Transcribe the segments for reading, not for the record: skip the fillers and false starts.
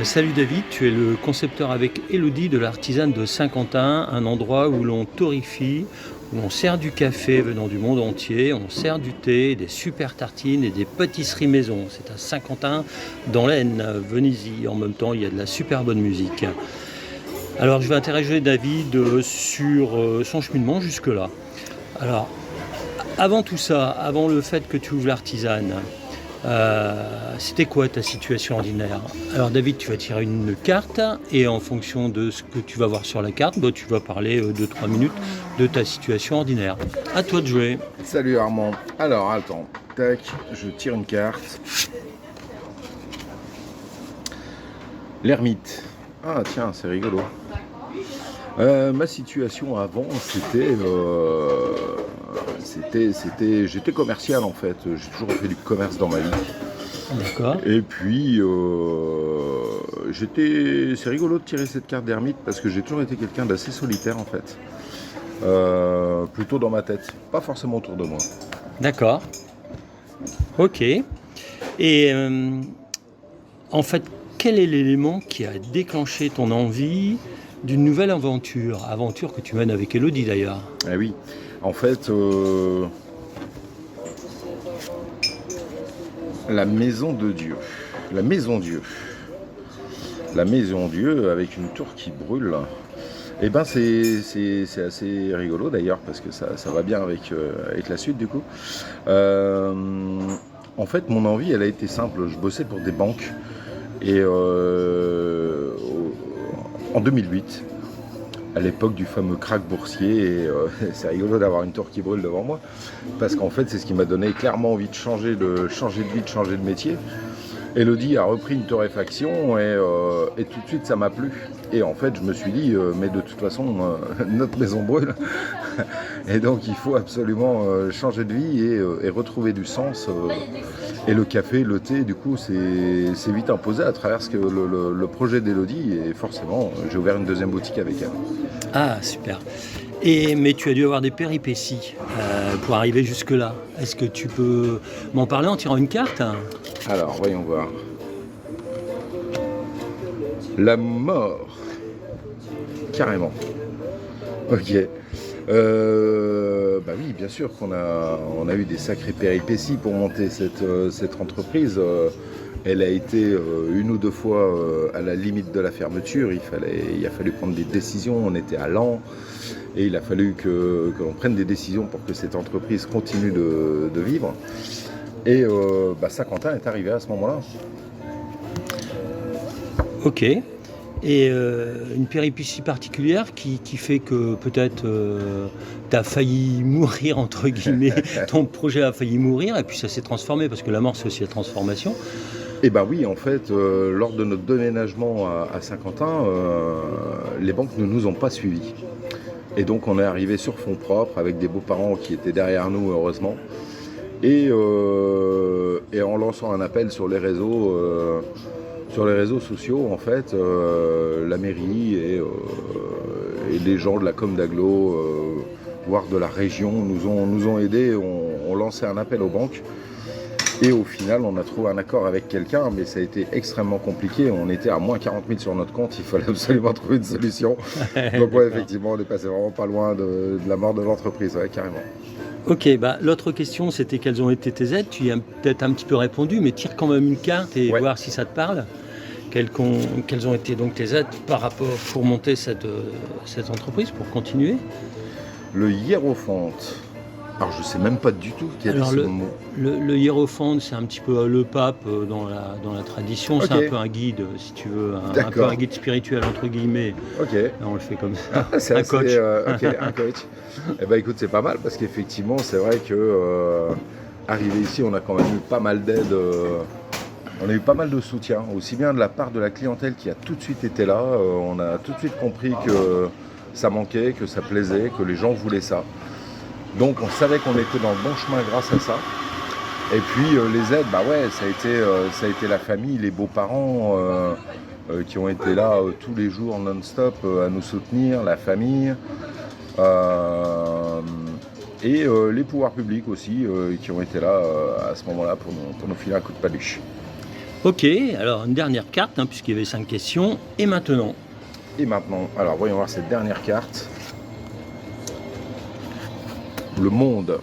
Salut David, tu es le concepteur avec Elodie de l'Artisane de Saint-Quentin, un endroit où l'on torréfie, où l'on sert du café venant du monde entier, on sert du thé, des super tartines et des pâtisseries maison. C'est à Saint-Quentin, dans l'Aisne, venez-y. En même temps, il y a de la super bonne musique. Alors, je vais interroger David sur son cheminement jusque-là. Alors, avant tout ça, avant le fait que tu ouvres l'Artisane, c'était quoi ta situation ordinaire? Alors David, tu vas tirer une carte et en fonction de ce que tu vas voir sur la carte, tu vas parler 2-3 minutes de ta situation ordinaire. À toi de jouer. Salut Armand. Alors attends, tac, je tire une carte. L'ermite. Ah tiens, c'est rigolo. Ma situation avant, j'étais commercial en fait. J'ai toujours fait du commerce dans ma vie. D'accord. Et puis, c'est rigolo de tirer cette carte d'ermite parce que j'ai toujours été quelqu'un d'assez solitaire en fait. Plutôt dans ma tête, pas forcément autour de moi. D'accord. Ok. Et en fait, quel est l'élément qui a déclenché ton envie d'une nouvelle aventure que tu mènes avec Elodie d'ailleurs? Ah oui, en fait, la maison de Dieu, la maison Dieu avec une tour qui brûle. Eh ben c'est assez rigolo d'ailleurs parce que ça va bien avec la suite du coup. En fait, mon envie, elle a été simple. Je bossais pour des banques et en 2008. À l'époque du fameux krach boursier, et c'est rigolo d'avoir une tour qui brûle devant moi, parce qu'en fait c'est ce qui m'a donné clairement envie de changer de vie, de changer de métier. Elodie a repris une torréfaction et tout de suite ça m'a plu. Et en fait je me suis dit, mais de toute façon notre maison brûle, et donc il faut absolument changer de vie et retrouver du sens. Et le café, le thé, du coup c'est vite imposé à travers le projet d'Elodie, et forcément j'ai ouvert une deuxième boutique avec elle. Ah, super. Mais tu as dû avoir des péripéties pour arriver jusque-là. Est-ce que tu peux m'en parler en tirant une carte? Alors, voyons voir. La mort. Carrément. Ok. Bah oui, bien sûr qu'on a eu des sacrées péripéties pour monter cette entreprise. Elle a été une ou deux fois à la limite de la fermeture. Il a fallu prendre des décisions. On était à l'an et il a fallu que l'on prenne des décisions pour que cette entreprise continue de vivre. Et Saint-Quentin est arrivé à ce moment-là. Ok. Et une péripétie particulière qui fait que peut-être tu as failli mourir, entre guillemets, ton projet a failli mourir, et puis ça s'est transformé, parce que la mort c'est aussi la transformation. Eh bien oui, en fait, lors de notre déménagement à Saint-Quentin, les banques ne nous ont pas suivis. Et donc on est arrivé sur fonds propres avec des beaux-parents qui étaient derrière nous, heureusement. Et en lançant un appel sur les réseaux sociaux, en fait, la mairie et les gens de la com d'Aglo, voire de la région, nous ont aidés, ont lancé un appel aux banques. Et au final, on a trouvé un accord avec quelqu'un, mais ça a été extrêmement compliqué. On était à moins 40 000 sur notre compte, il fallait absolument trouver une solution. Donc ouais, effectivement, on est passé vraiment pas loin de la mort de l'entreprise, ouais, carrément. Ok, l'autre question c'était quelles ont été tes aides. Tu y as peut-être un petit peu répondu, mais tire quand même une carte et voir si ça te parle. Quelles ont été donc tes aides par rapport pour monter cette entreprise, pour continuer? Le hiérophante. Alors je sais même pas du tout quel est ce mot. Le hiérophante, c'est un petit peu le pape dans la tradition. Okay. C'est un peu un guide, si tu veux, un peu un guide spirituel entre guillemets. Ok. On le fait comme ça. C'est un coach. Un coach. Eh ben écoute, c'est pas mal parce qu'effectivement, c'est vrai que arrivé ici, on a quand même eu pas mal d'aide. On a eu pas mal de soutien, aussi bien de la part de la clientèle qui a tout de suite été là. On a tout de suite compris que ça manquait, que ça plaisait, que les gens voulaient ça. Donc on savait qu'on était dans le bon chemin grâce à ça. Et puis les aides, ça a été la famille, les beaux-parents qui ont été là tous les jours non-stop à nous soutenir, la famille. Et les pouvoirs publics aussi qui ont été là à ce moment-là pour nous filer un coup de paluche. Ok, alors une dernière carte, puisqu'il y avait 5 questions. Et maintenant? Et maintenant, alors voyons voir cette dernière carte. Le monde.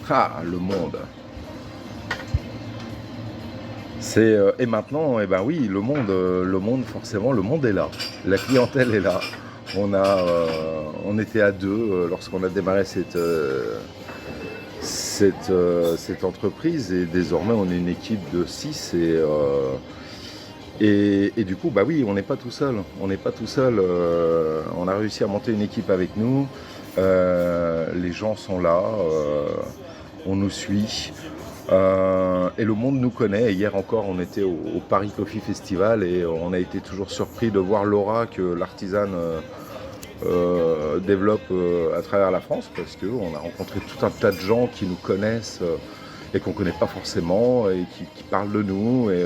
Ah, le monde. C'est et maintenant, eh ben oui, le monde forcément, le monde est là. La clientèle est là. On était à 2 lorsqu'on a démarré cette entreprise et désormais on est une équipe de 6 et du coup, bah oui, on n'est pas tout seul. On n'est pas tout seul. On a réussi à monter une équipe avec nous. Les gens sont là. On nous suit. Et le monde nous connaît. Hier encore, on était au Paris Coffee Festival et on a été toujours surpris de voir l'aura que l'artisane développe à travers la France, parce qu'on a rencontré tout un tas de gens qui nous connaissent et qu'on ne connaît pas forcément et qui parlent de nous. Et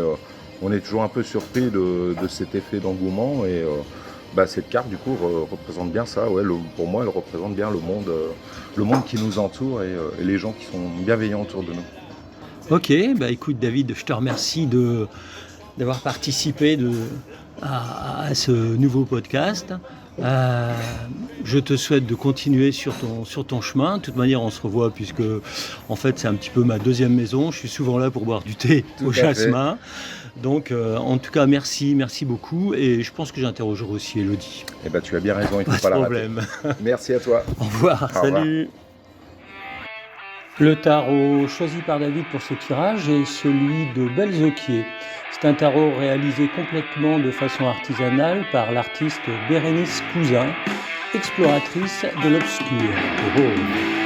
on est toujours un peu surpris de cet effet d'engouement. Et cette carte, du coup, représente bien ça. Ouais, pour moi, elle représente bien le monde qui nous entoure et les gens qui sont bienveillants autour de nous. Ok, écoute David, je te remercie d'avoir participé à ce nouveau podcast. Je te souhaite de continuer sur ton chemin. De toute manière, on se revoit puisque en fait c'est un petit peu ma deuxième maison. Je suis souvent là pour boire du thé au jasmin. Donc en tout cas merci beaucoup et je pense que j'interrogerai aussi Elodie. Eh ben tu as bien raison, il ne faut pas la rater. Merci à toi. Au revoir, salut. Le tarot choisi par David pour ce tirage est celui de Belzoquier. C'est un tarot réalisé complètement de façon artisanale par l'artiste Bérénice Cousin, exploratrice de l'obscur. Oh.